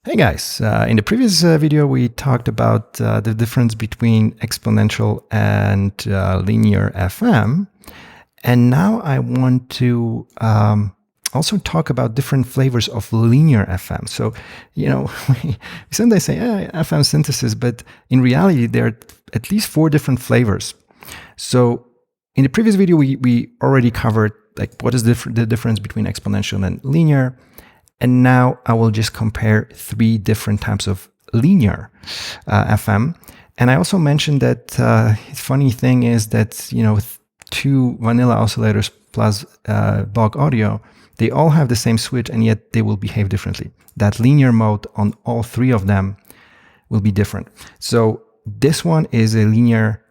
Hey guys, in the previous video we talked about the difference between exponential and linear FM, and now I want to also talk about different flavors of linear FM. So, we sometimes say FM synthesis, but in reality there are at least 4 different flavors. So in the previous video we already covered like what is the difference between exponential and linear. And now I will just compare 3 different types of linear FM. And I also mentioned that the funny thing is that, 2 vanilla oscillators plus Bogaudio, they all have the same switch and yet they will behave differently. That linear mode on all 3 of them will be different. So this one is a linear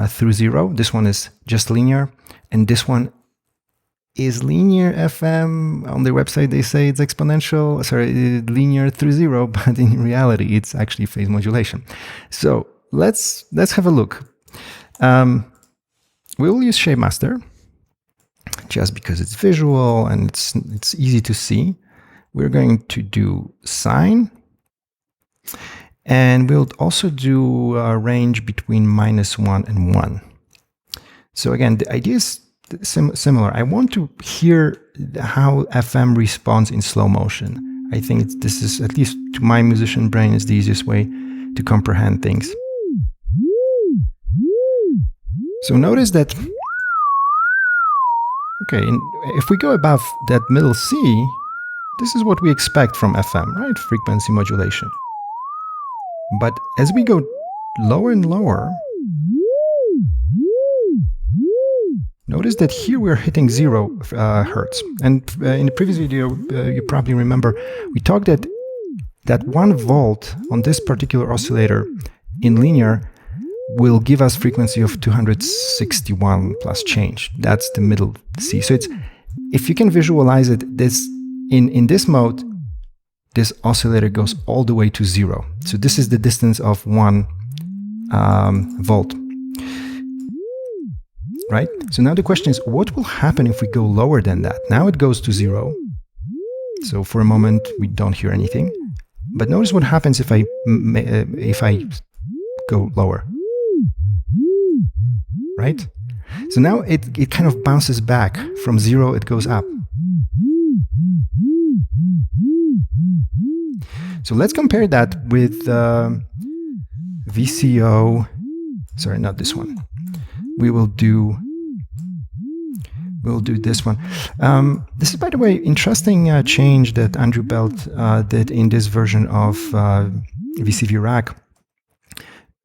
through 0. This one is just linear. And this one is linear FM. On their website they say it's exponential, linear through 0, but in reality it's actually phase modulation. So let's have a look. We will use ShapeMaster just because it's visual and it's easy to see. We're going to do sine, and we'll also do a range between -1 and 1. So again, the idea is similar. I want to hear how FM responds in slow motion. I think this is, at least to my musician brain, is the easiest way to comprehend things. So notice that, okay, if we go above that middle C, this is what we expect from FM, right? Frequency modulation. But as we go lower and lower, notice that here we're hitting 0 hertz. And in the previous video, you probably remember, we talked that 1 volt on this particular oscillator in linear will give us frequency of 261 plus change. That's the middle C. So if you can visualize it, in this mode, this oscillator goes all the way to 0. So this is the distance of 1 volt. Right? So now the question is, what will happen if we go lower than that? Now it goes to 0. So for a moment, we don't hear anything. But notice what happens if I go lower. Right? So now it kind of bounces back. From 0, it goes up. So let's compare that with VCO. Sorry, not this one. We'll do this one. This is, by the way, interesting change that Andrew Belt did in this version of VCV Rack.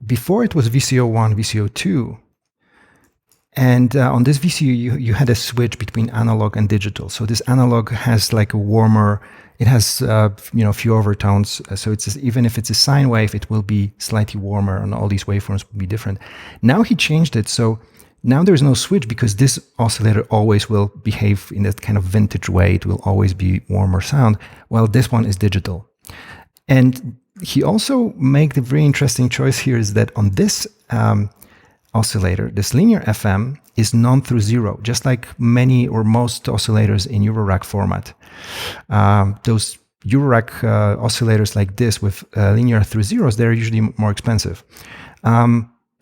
Before it was VCO1, VCO2, and on this VCO you had a switch between analog and digital. So this analog has like a warmer. It has few overtones. So even if it's a sine wave, it will be slightly warmer, and all these waveforms will be different. Now he changed it, so now there's no switch because this oscillator always will behave in that kind of vintage way. It will always be warmer sound, while this one is digital. And he also made the very interesting choice here is that on this oscillator, this linear FM is non-through 0, just like many or most oscillators in Eurorack format. Those Eurorack oscillators like this with linear through zeros, they're usually more expensive.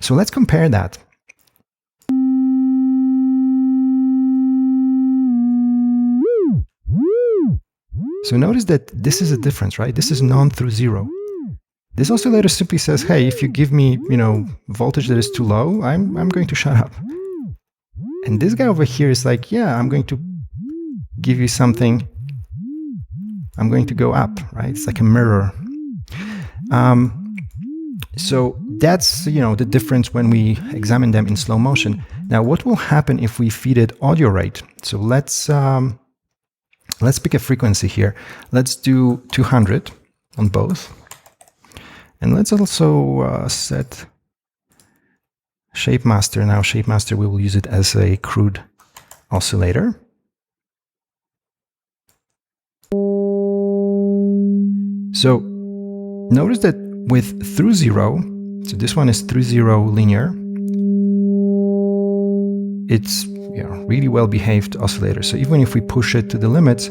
So let's compare that. So notice that this is a difference, right? This is non-through 0. This oscillator simply says, hey, if you give me, voltage that is too low, I'm going to shut up. And this guy over here is like, yeah, I'm going to give you something. I'm going to go up, right? It's like a mirror. So that's, the difference when we examine them in slow motion. Now, what will happen if we feed it audio rate? So let's pick a frequency here. Let's do 200 on both. And let's also set ShapeMaster. Now ShapeMaster, we will use it as a crude oscillator. So notice that with through 0, so this one is through 0 linear, it's really well behaved oscillator. So even if we push it to the limits,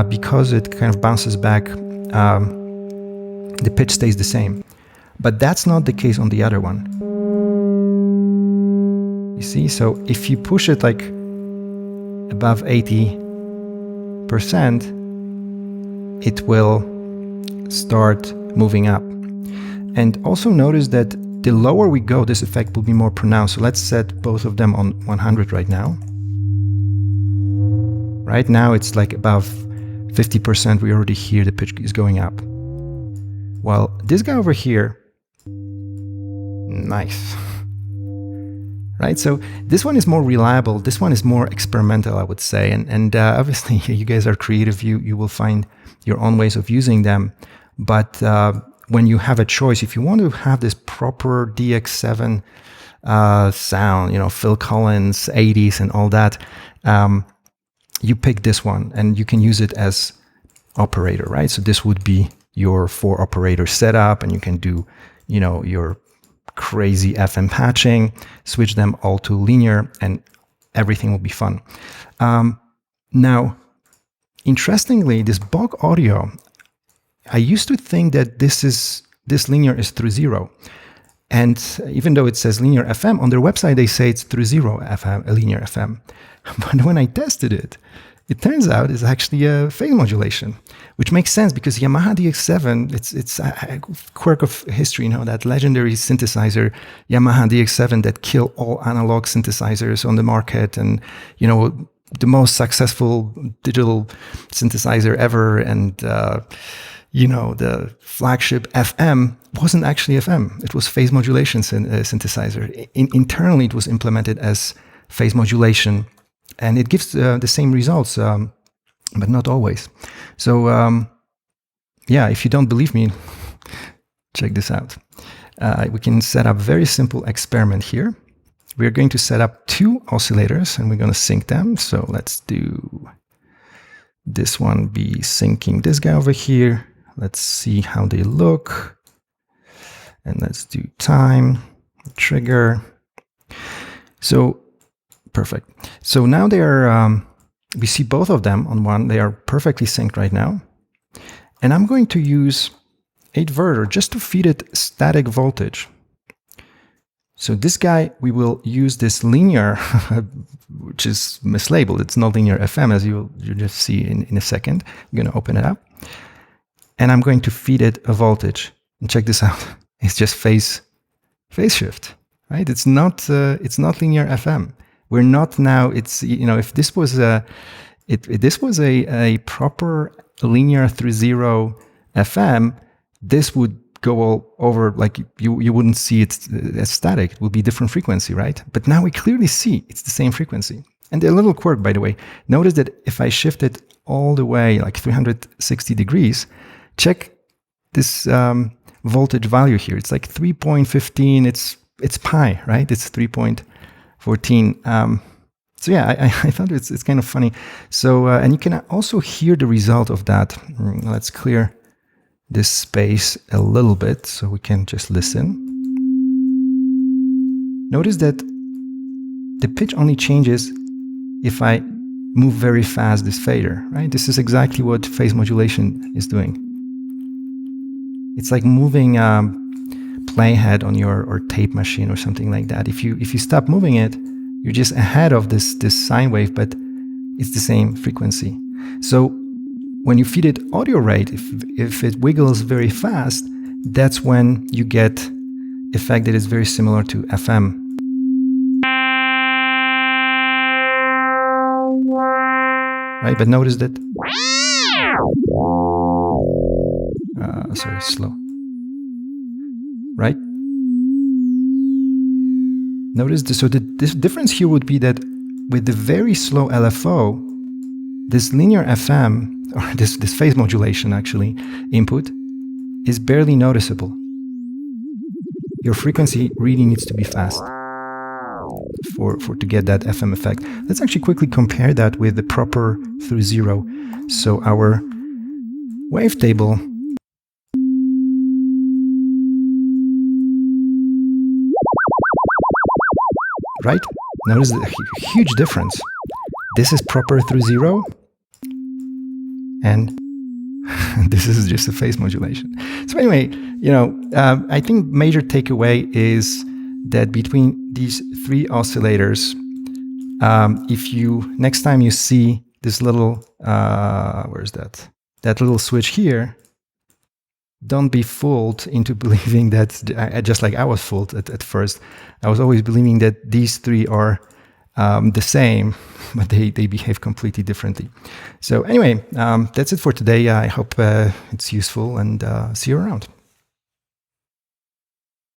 because it kind of bounces back the pitch stays the same. But that's not the case on the other one. You see, so if you push it like above 80%, it will start moving up. And also notice that the lower we go, this effect will be more pronounced. So let's set both of them on 100 right now. Right now it's like above 50%. We already hear the pitch is going up. While this guy over here, nice. Right, so this one is more reliable. This one is more experimental, I would say. And obviously, you guys are creative. You will find your own ways of using them. But when you have a choice, if you want to have this proper DX7 sound, you know, Phil Collins, 80s and all that, you pick this one and you can use it as operator, right? So this would be your 4 operator setup, and you can do, you know, your crazy FM patching, switch them all to linear, and everything will be fun. Now, interestingly, this Bogaudio, I used to think that this linear is through 0. And even though it says linear FM, on their website they say it's through 0 FM, a linear FM. But when I tested it, it turns out it's actually a phase modulation, which makes sense because Yamaha DX7, it's a quirk of history, you know, that legendary synthesizer, Yamaha DX7, that killed all analog synthesizers on the market, and, you know, the most successful digital synthesizer ever. And, you know, the flagship FM wasn't actually FM. It was phase modulation synthesizer. Internally, it was implemented as phase modulation, and it gives the same results, but not always. So, yeah, if you don't believe me, check this out. We can set up a very simple experiment here. We're going to set up 2 oscillators, and we're going to sync them. So let's do this one be syncing this guy over here. Let's see how they look. And let's do time, trigger. So, perfect. So now they are, we see both of them on one. They are perfectly synced right now. And I'm going to use 8-verter just to feed it static voltage. So this guy, we will use this linear, which is mislabeled. It's not linear FM, as you'll just see in a second. I'm going to open it up. And I'm going to feed it a voltage. And check this out. It's just phase shift, right? It's not linear FM. We're not now. It's, you know, if this was a proper linear through 0 FM, this would go all over, like you wouldn't see it as static. It would be different frequency, right? But now we clearly see it's the same frequency. And a little quirk, by the way, notice that if I shift it all the way, like 360 degrees, check this voltage value here. It's like 3.15. It's pi, right? It's 3.14. So yeah, I thought it's kind of funny. So and you can also hear the result of that. Let's clear this space a little bit so we can just listen. Notice that the pitch only changes if I move very fast this fader, right? This is exactly what phase modulation is doing. It's like moving playhead on your tape machine or something like that. If you stop moving it, you're just ahead of this sine wave, but it's the same frequency. So when you feed it audio rate, if it wiggles very fast, that's when you get effect that is very similar to FM. Right, but notice that. Sorry, slow. Right? Notice this. So this difference here would be that with the very slow LFO, this linear FM, or this phase modulation actually, input, is barely noticeable. Your frequency really needs to be fast to get that FM effect. Let's actually quickly compare that with the proper through 0. So our wavetable right? Notice the huge difference. This is proper through 0, and This is just a phase modulation. So anyway, I think major takeaway is that between these three oscillators, if you next time you see this little where's that little switch here, don't be fooled into believing that, just like I was fooled at first. I was always believing that these three are the same, but they behave completely differently. So anyway, that's it for today. I hope it's useful, and see you around.